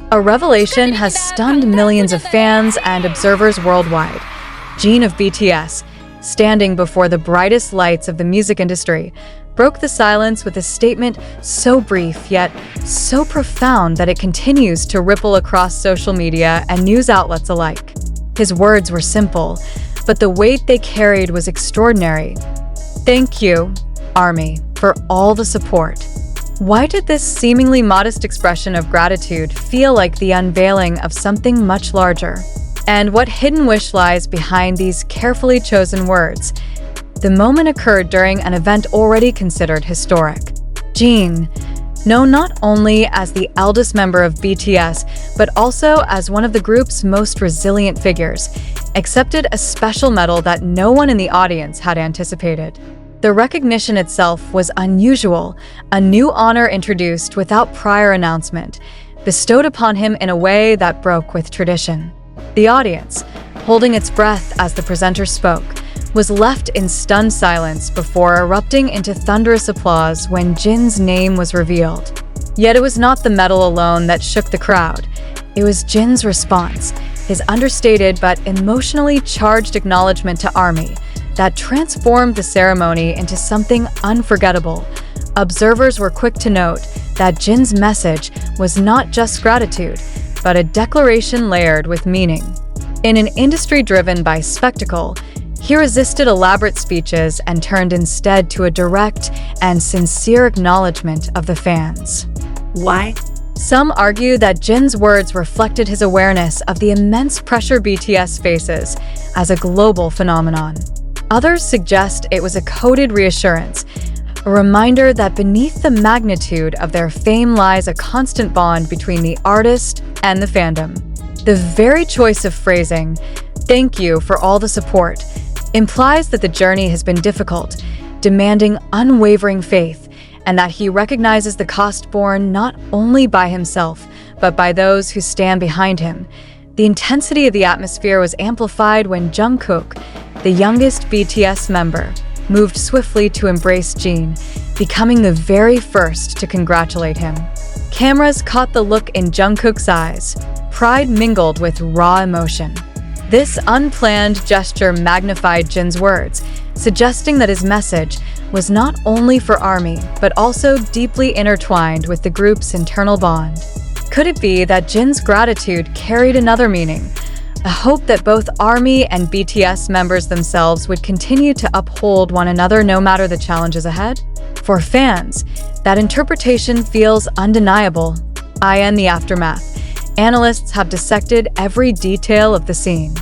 A revelation has stunned millions of fans and observers worldwide. Jin of BTS, standing before the brightest lights of the music industry, broke the silence with a statement so brief yet so profound that it continues to ripple across social media and news outlets alike. His words were simple, but the weight they carried was extraordinary. Thank you, ARMY, for all the support. Why did this seemingly modest expression of gratitude feel like the unveiling of something much larger? And what hidden wish lies behind these carefully chosen words? The moment occurred during an event already considered historic. Jin, known not only as the eldest member of BTS, but also as one of the group's most resilient figures, accepted a special medal that no one in the audience had anticipated. The recognition itself was unusual, a new honor introduced without prior announcement, bestowed upon him in a way that broke with tradition. The audience, holding its breath as the presenter spoke, was left in stunned silence before erupting into thunderous applause when Jin's name was revealed. Yet it was not the medal alone that shook the crowd. It was Jin's response, his understated but emotionally charged acknowledgement to ARMY, that transformed the ceremony into something unforgettable. Observers were quick to note that Jin's message was not just gratitude, but a declaration layered with meaning. In an industry driven by spectacle, he resisted elaborate speeches and turned instead to a direct and sincere acknowledgement of the fans. Why? Some argue that Jin's words reflected his awareness of the immense pressure BTS faces as a global phenomenon. Others suggest it was a coded reassurance, a reminder that beneath the magnitude of their fame lies a constant bond between the artist and the fandom. The very choice of phrasing, "Thank you for all the support," implies that the journey has been difficult, demanding unwavering faith, and that he recognizes the cost borne not only by himself, but by those who stand behind him. The intensity of the atmosphere was amplified when Jungkook, the youngest BTS member, moved swiftly to embrace Jin, becoming the very first to congratulate him. Cameras caught the look in Jungkook's eyes, pride mingled with raw emotion. This unplanned gesture magnified Jin's words, suggesting that his message was not only for ARMY, but also deeply intertwined with the group's internal bond. Could it be that Jin's gratitude carried another meaning? A hope that both ARMY and BTS members themselves would continue to uphold one another no matter the challenges ahead? For fans, that interpretation feels undeniable. In the aftermath, analysts have dissected every detail of the scene.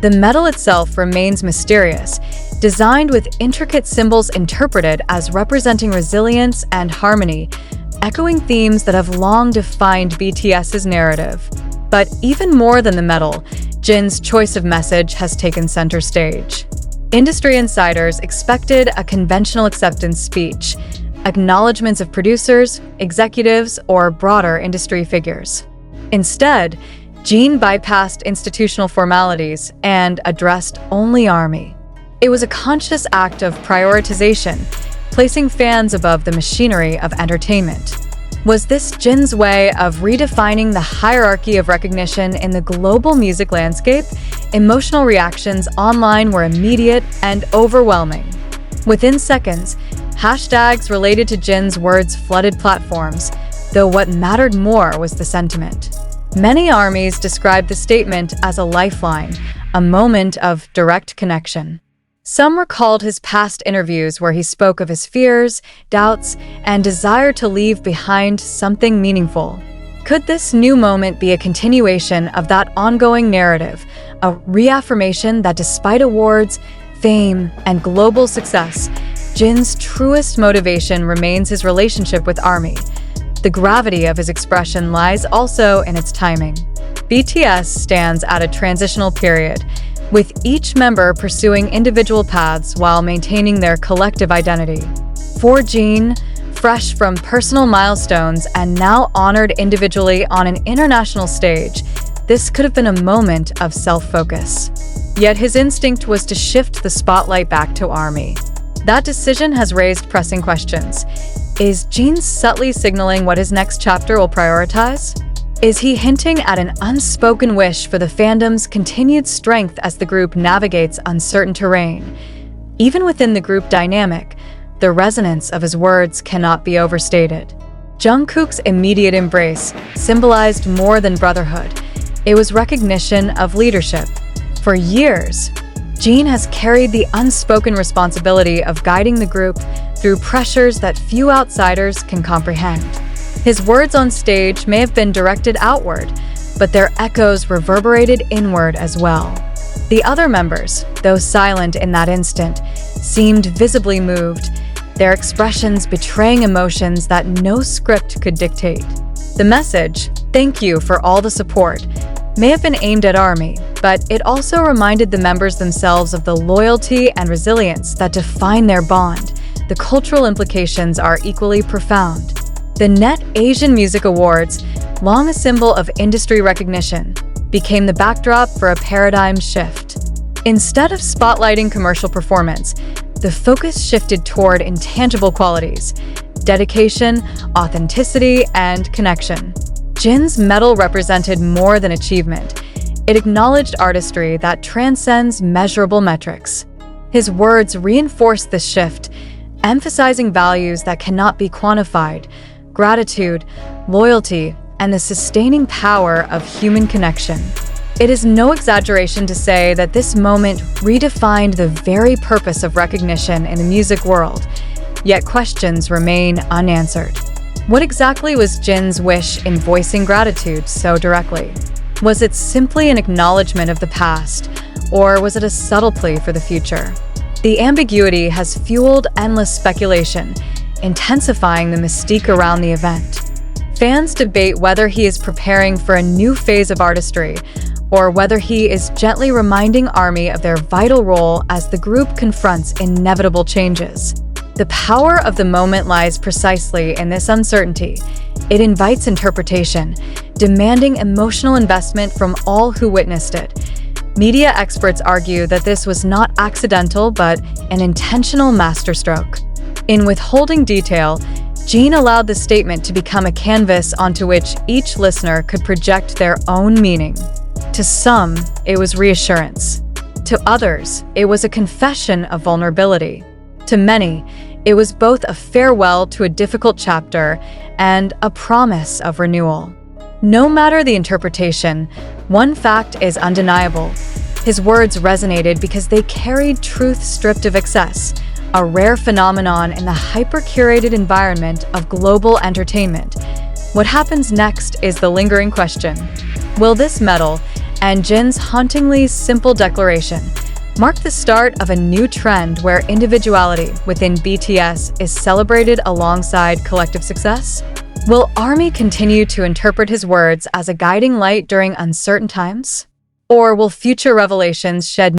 The medal itself remains mysterious, designed with intricate symbols interpreted as representing resilience and harmony, echoing themes that have long defined BTS's narrative. But even more than the medal, Jin's choice of message has taken center stage. Industry insiders expected a conventional acceptance speech, acknowledgments of producers, executives, or broader industry figures. Instead, Jin bypassed institutional formalities and addressed only ARMY. It was a conscious act of prioritization, placing fans above the machinery of entertainment. Was this Jin's way of redefining the hierarchy of recognition in the global music landscape? Emotional reactions online were immediate and overwhelming. Within seconds, hashtags related to Jin's words flooded platforms, though what mattered more was the sentiment. Many ARMYs described the statement as a lifeline, a moment of direct connection. Some recalled his past interviews where he spoke of his fears, doubts, and desire to leave behind something meaningful. Could this new moment be a continuation of that ongoing narrative, a reaffirmation that despite awards, fame, and global success, Jin's truest motivation remains his relationship with ARMY? The gravity of his expression lies also in its timing. BTS stands at a transitional period, with each member pursuing individual paths while maintaining their collective identity. For Jin, fresh from personal milestones and now honored individually on an international stage, this could have been a moment of self-focus. Yet his instinct was to shift the spotlight back to ARMY. That decision has raised pressing questions. Is Jin subtly signaling what his next chapter will prioritize? Is he hinting at an unspoken wish for the fandom's continued strength as the group navigates uncertain terrain? Even within the group dynamic, the resonance of his words cannot be overstated. Jungkook's immediate embrace symbolized more than brotherhood. It was recognition of leadership. For years, Jin has carried the unspoken responsibility of guiding the group through pressures that few outsiders can comprehend. His words on stage may have been directed outward, but their echoes reverberated inward as well. The other members, though silent in that instant, seemed visibly moved, their expressions betraying emotions that no script could dictate. The message, "Thank you for all the support," may have been aimed at ARMY, but it also reminded the members themselves of the loyalty and resilience that define their bond. The cultural implications are equally profound. The Net Asian Music Awards, long a symbol of industry recognition, became the backdrop for a paradigm shift. Instead of spotlighting commercial performance, the focus shifted toward intangible qualities: dedication, authenticity, and connection. Jin's medal represented more than achievement. It acknowledged artistry that transcends measurable metrics. His words reinforced this shift, emphasizing values that cannot be quantified: gratitude, loyalty, and the sustaining power of human connection. It is no exaggeration to say that this moment redefined the very purpose of recognition in the music world, yet questions remain unanswered. What exactly was Jin's wish in voicing gratitude so directly? Was it simply an acknowledgement of the past, or was it a subtle plea for the future? The ambiguity has fueled endless speculation, intensifying the mystique around the event. Fans debate whether he is preparing for a new phase of artistry, or whether he is gently reminding ARMY of their vital role as the group confronts inevitable changes. The power of the moment lies precisely in this uncertainty. It invites interpretation, demanding emotional investment from all who witnessed it. Media experts argue that this was not accidental but an intentional masterstroke. In withholding detail, Jin allowed the statement to become a canvas onto which each listener could project their own meaning. To some, it was reassurance. To others, it was a confession of vulnerability. To many, it was both a farewell to a difficult chapter and a promise of renewal. No matter the interpretation, one fact is undeniable. His words resonated because they carried truth stripped of excess, a rare phenomenon in the hyper-curated environment of global entertainment. What happens next is the lingering question. Will this medal, and Jin's hauntingly simple declaration, mark the start of a new trend where individuality within BTS is celebrated alongside collective success? Will ARMY continue to interpret his words as a guiding light during uncertain times? Or will future revelations shed